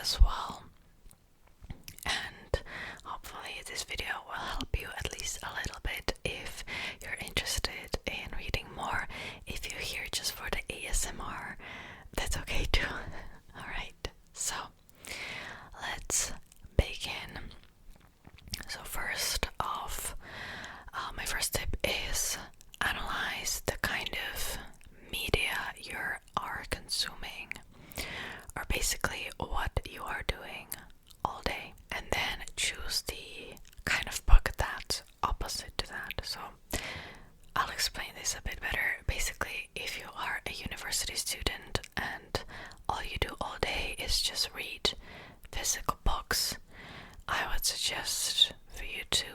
as well. And hopefully this video will help you at least a little bit if you're interested in reading more. If you're here just for the ASMR, that's okay too. Alright, so let's begin. So first off, my first tip is analyze the kind of media you are consuming, or basically what you are doing all day, and then choose the kind of book that's opposite to that. So I'll explain this a bit better. Basically, if you are a university student and all you do all day is just read physical books, I would suggest for you to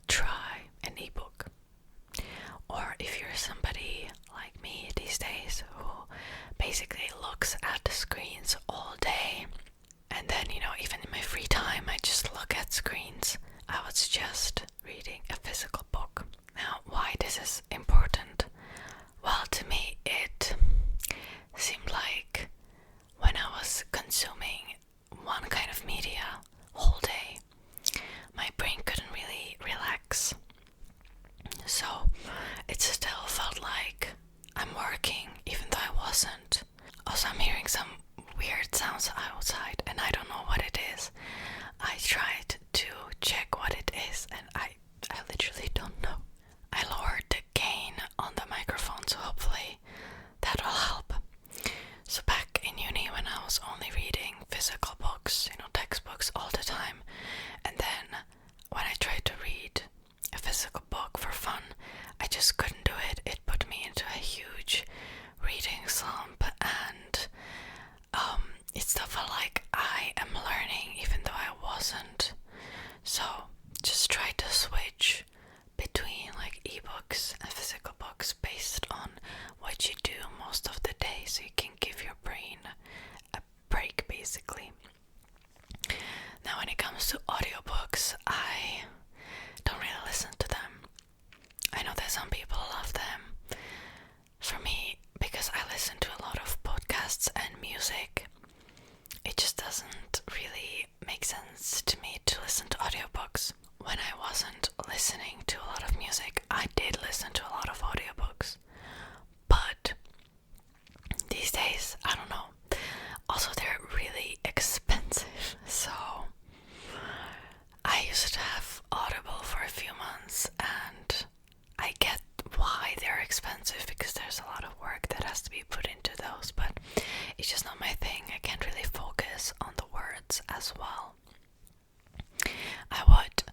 try an ebook. Or if you're somebody like me these days who basically looks at the screens all day, and then, even in my free time I just look at screens, I would suggest reading a physical book. Now, why this is important? Well, to me it seemed like when I was consuming one kind of media all day, my brain couldn't really relax. So it still felt like I'm working even though I wasn't. Also, I'm hearing some weird sounds outside and I don't know what it is. I tried to check what it is and I literally don't know. I lowered the gain on the microphone, so hopefully that will help. So back in uni, when I was only reading physical books, textbooks all the time, and then when I tried to read a physical book for fun, I just couldn't do it. It put me into a huge reading slump, and it still felt like I am learning even though I wasn't. So just try to switch between like ebooks and physical books based on what you do most of the day, so you can give your brain a break basically. Now when it comes to audiobooks, I don't really listen to them. I know that some people love them. For me, because I listen to a lot of podcasts and music, it just doesn't really make sense to me to listen to audiobooks. When I wasn't listening to a lot of music, I did listen to a lot of audiobooks. But these days, I don't know. Also, they're really expensive. So I used to have Audible for a few months, and I get why they're expensive because there's a lot of work that has to be put into those, but it's just not my thing. I can't really focus on the words as well. I would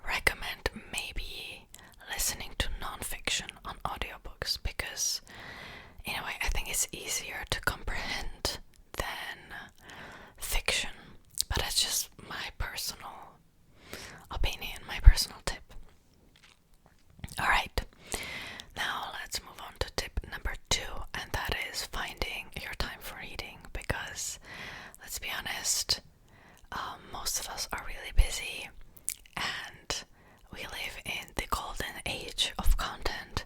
recommend maybe listening to non-fiction on audiobooks because in a way I think it's easier to comprehend than fiction, but that's just my personal opinion, my personal tip. Alright, now let's move on to tip number 2, and that is finding your time for reading, because let's be honest, most of us are really busy and we live in the golden age of content.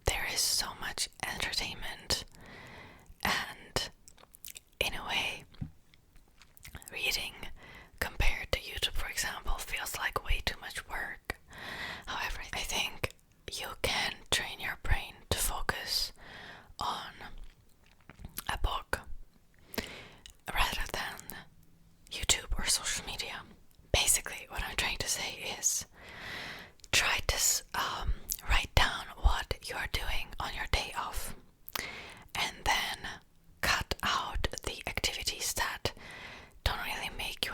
There is so much entertainment, and in a way, reading compared to YouTube, for example, feels like way too much work. However, I think you can train your brain to focus on a book rather than YouTube or social media. Basically, what I'm trying to say is try to write down what you're doing on your day off, and then cut out the activities that don't really make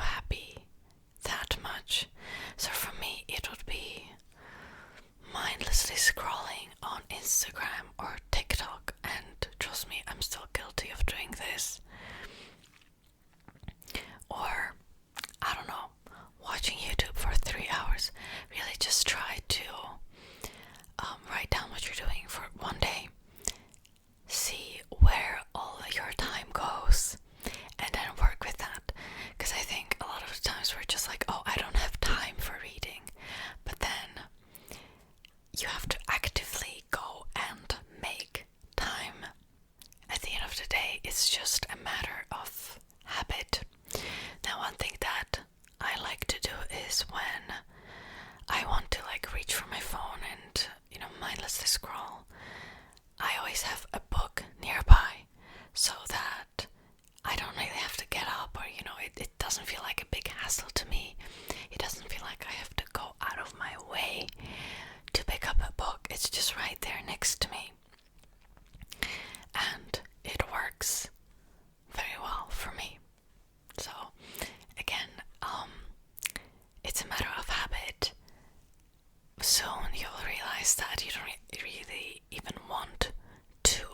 one thing that I like to do is when I want to like reach for my phone and, mindlessly scroll, I always have a book nearby so that I don't really have to get up, or it doesn't feel like a big hassle to me. It doesn't feel like I have to go out of my way to pick up a book. It's just right there next to me. And it works very well for me. So again, it's a matter of habit. Soon you'll realize that you don't really even want to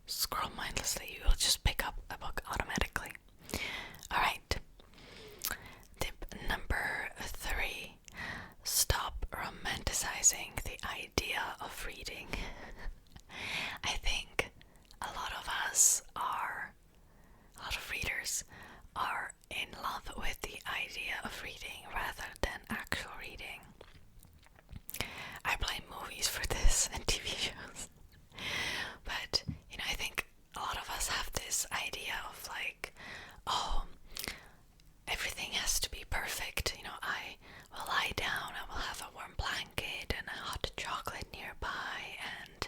scroll mindlessly. You will just pick up a book automatically. Alright. Tip number 3. Stop romanticizing the idea of reading. I think a lot of readers are in love with the idea of reading rather than actual reading. I blame movies for this and TV shows. But, I think a lot of us have this idea of like, oh, everything has to be perfect. I will lie down, I will have a warm blanket and a hot chocolate nearby, and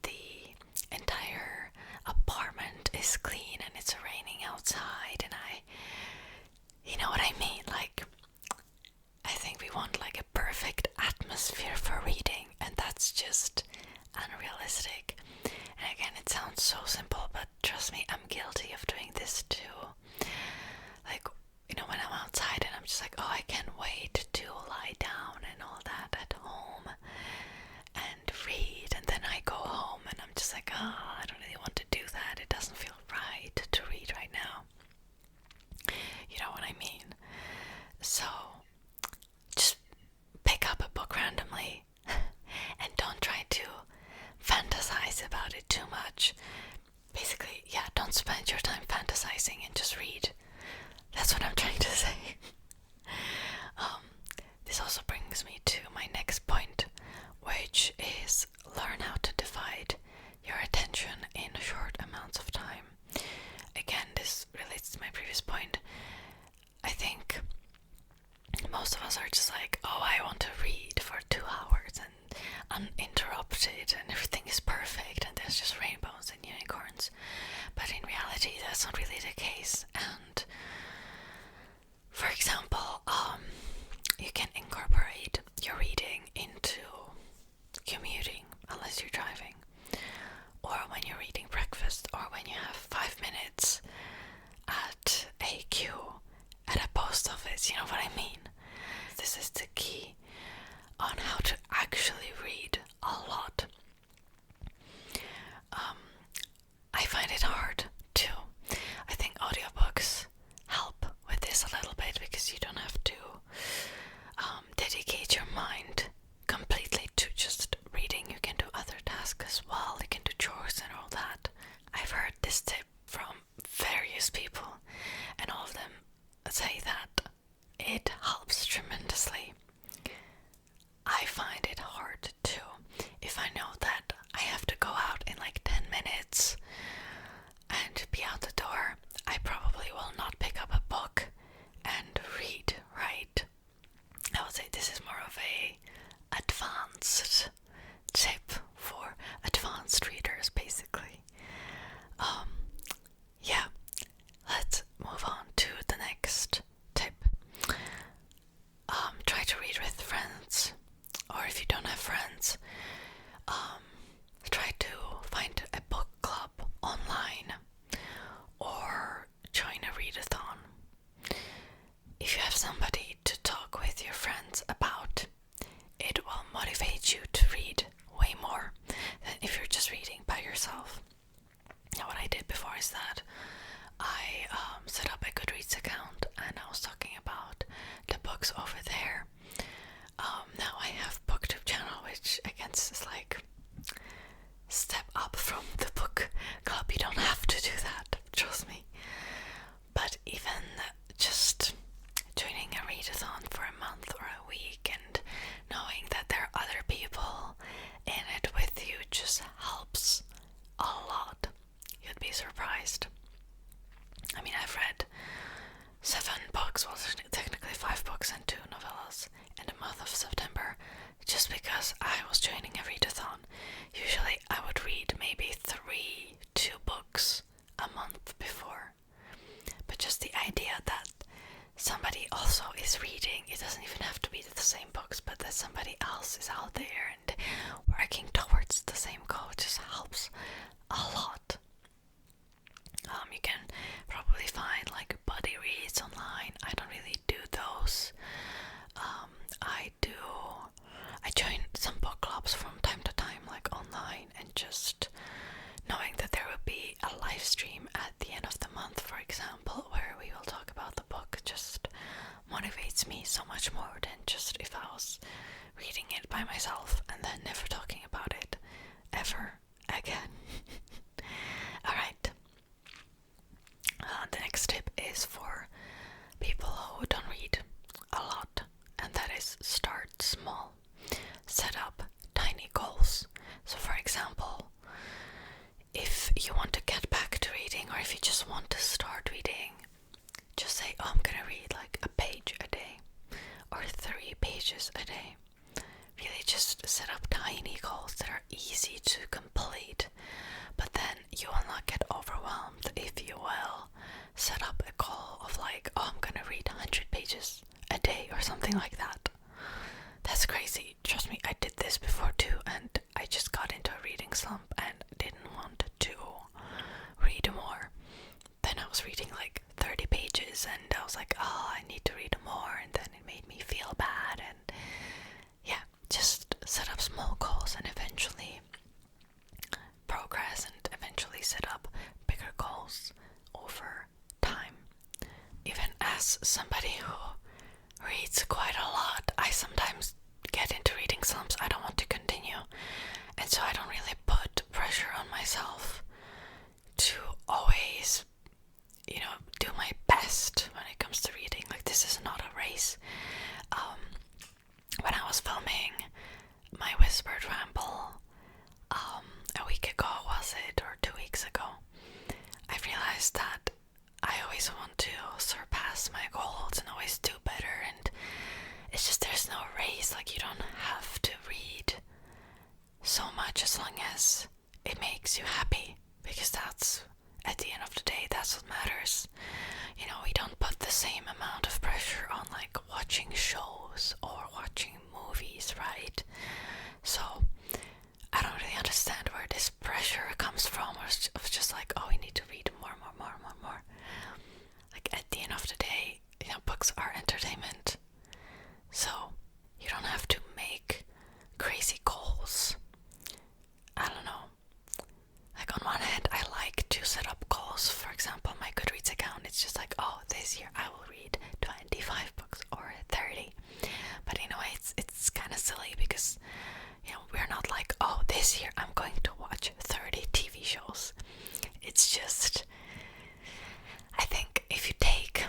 the entire apartment is clean and it's raining outside, and you know what I mean? Like, I think we want like a perfect atmosphere for reading, and that's just unrealistic. And again, it sounds so simple, but trust me, I'm guilty of doing this too. Like, when I'm outside and I'm just like, oh, I can't wait to lie down and all that at home and read, and then I go home and I'm just like, oh, I don't really want to do that. It doesn't feel right to read right now. You know what I mean? So just pick up a book randomly and don't try to fantasize about it too much. Basically, don't spend your time fantasizing and just read. That's what I'm trying to say. This also brings me to my next point, which is learn how to divide your attention in short amounts of time. Again, this relates to my previous point. I think most of us are just like, oh, I want to read for 2 hours and uninterrupted and everything is perfect and there's just rainbows and unicorns. But in reality, that's not really the case. And for example, you can incorporate your reading into commuting, unless you're driving, or when you're eating breakfast, or when you have 5 minutes at a queue at a post office. You know what I mean? This is the key on how to actually read a lot. I find it hard too. I think audiobooks help with this a little bit because you don't have to dedicate your mind completely to just reading. You can do other tasks as well. You can do chores and all that. I've heard this tip from various people, and all of them say that it helps tremendously. I find it hard too. If I know that I have to go out in like 10 minutes and be out the door, I probably will not pick up a book and read books, well, technically 5 books and 2 novellas in the month of September, just because I was joining a readathon. Usually I would read maybe 2 books a month before, but just the idea that somebody also is reading, it doesn't even have to be the same books, but that somebody else is out there and working towards the same goal just helps a lot. You can probably find like buddy reads online. I don't really do those. I join some book clubs from time to time, like online, and just knowing that there will be a live stream at the end of the month, for example, where we will talk about the book, just motivates me so much more than just if I was reading it by myself and then never talking about it ever again. Alright. The next tip is for people who don't read a lot, and that is start small. Set up tiny goals. So for example, if you want to get back to reading, or if you just want to start reading, just say, oh, I'm gonna read like a page a day or 3 pages a day. Really just set up tiny goals that are easy to complete, but then you will not get overwhelmed if you will set up a goal of like, oh, I'm gonna read 100 pages a day or something like that. That's crazy. Trust me, I did this before too, and I just got into a reading slump and didn't want to read more. Then I was reading like 30 pages and I was like, oh, I need to read more, and then it made me feel bad. And yeah, just set up small goals and eventually progress, and eventually set up bigger goals over time. Even as somebody who reads quite a lot, I sometimes get into reading slumps. I don't want to continue, and so I don't really put pressure on myself to always, do my best when it comes to reading. Like, this is not a race. When I was filming my Whispered Ramble a week ago, was it, or 2 weeks ago, I realized that I always want to surpass my goals and always do better, and it's just, there's no race. Like, you don't have to read so much as long as it makes you happy, because that's, at the end of the day, that's what matters. We don't put the same amount of pressure on like watching shows or watching movies, right? So I don't really understand where this pressure comes from, or it's just like, oh, we need to read more. Like, at the end of the day, books are entertainment, so you don't have to make crazy goals. I don't know. Like, on one hand, I like to set up goals. For example, my Goodreads account, it's just like, oh, this year I will read 25 books or 30. But in a way, it's kind of silly, because we're not like, oh, this year I'm going to watch 30 TV shows. It's just, I think if you take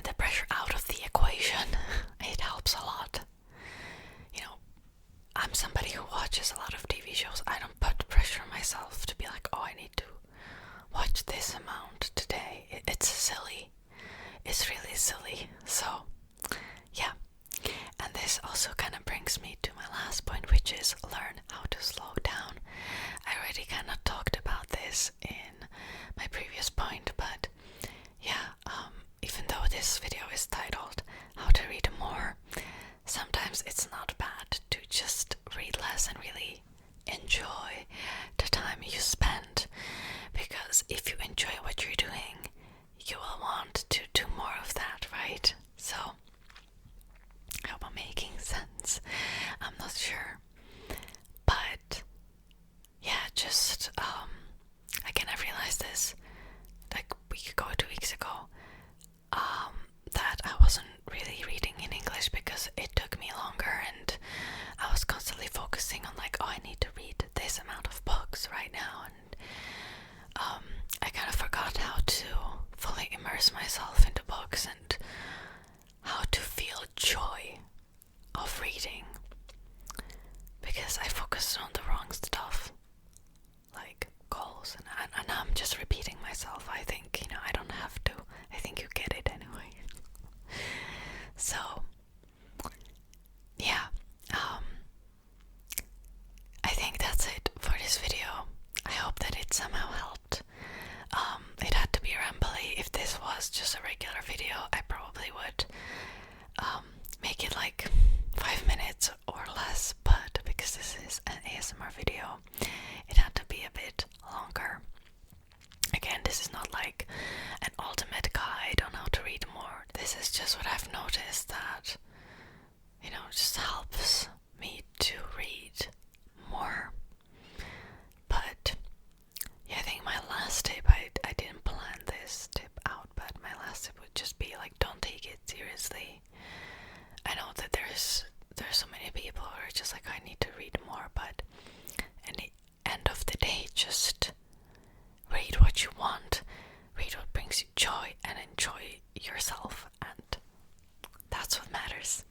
the pressure out of the equation, it helps a lot. I'm somebody who watches a lot of TV shows. I don't put pressure on myself to be like, oh, I need to watch this amount today. It's silly. It's really silly. So, yeah. And this also kind of brings me to my last point, which is learn how to slow down. I already kind of talked about this in my previous point, but yeah, even though this video is titled How to Read More, sometimes it's not bad to just read less and really enjoy the time you spend, because if you enjoy what you're doing, you will want to do more of that, right? So, I hope I'm making sense. I'm not sure, but yeah, just again, I realized this like a week ago, 2 weeks ago, that I wasn't really reading in English because it took me longer, and I was constantly focusing on like, oh, I need to read this amount of books right now, and I kind of forgot how to fully immerse myself into books and how to feel joy of reading, because I focused on the wrong stuff, like goals, and I'm just repeating myself. I think, I don't have to. I think you get it was just a regular video, I probably would make it like 5 minutes or less, but because this is an ASMR video, it had to be a bit longer. Again, this is not like an ultimate guide on how to read more. This is just what I've noticed that, you know, just helps me to read more. But yeah, I think my last tip, I didn't plan this tip out, but my last tip would just be like, don't take it seriously. I know that there's so many people who are just like, I need to read more, but at the end of the day, just read what you want, read what brings you joy, and enjoy yourself, and that's what matters.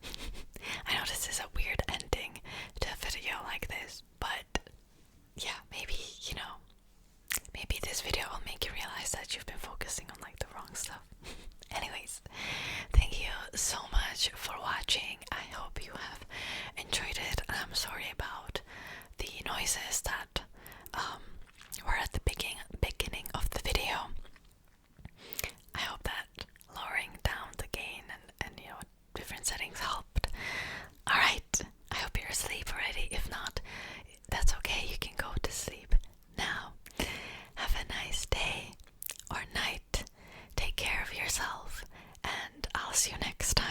I know this is a weird ending to a video like this, but yeah, maybe, you know, maybe this video will make you realize that you've been focusing on like the wrong stuff. Anyways, thank you so much for watching. I hope you have enjoyed it. I'm sorry about the noises that were at the beginning of the video. I hope that lowering down the gain and you know, different settings helped. Alright, I hope you're asleep already. If not, that's okay, you can go to sleep now. Have a nice day or night. Take care of yourself, and I'll see you next time.